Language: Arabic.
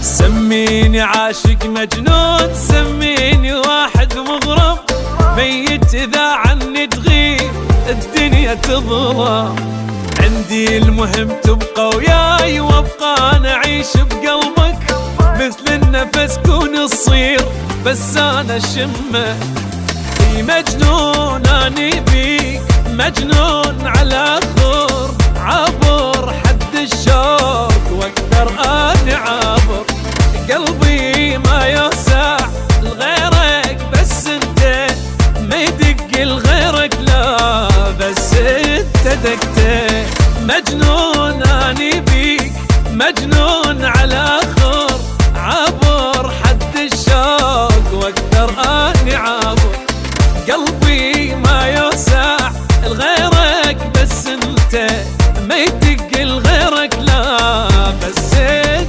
سميني عاشق مجنون، سميني واحد مغرم، ميت إذا عني تغيب الدنيا تظلم. عندي المهم تبقى وياي وابقى أنا أعيش بقلبك، مثل النفس كون الصير بس أنا شمه. في مجنون أني بيك، مجنون على خور، عبر حد الشوق واقدر أني عابر. قلبي ما يوسع لغيرك بس انت، ما يدق لغيرك لا بس انت دقته. مجنون أني بيك، مجنون على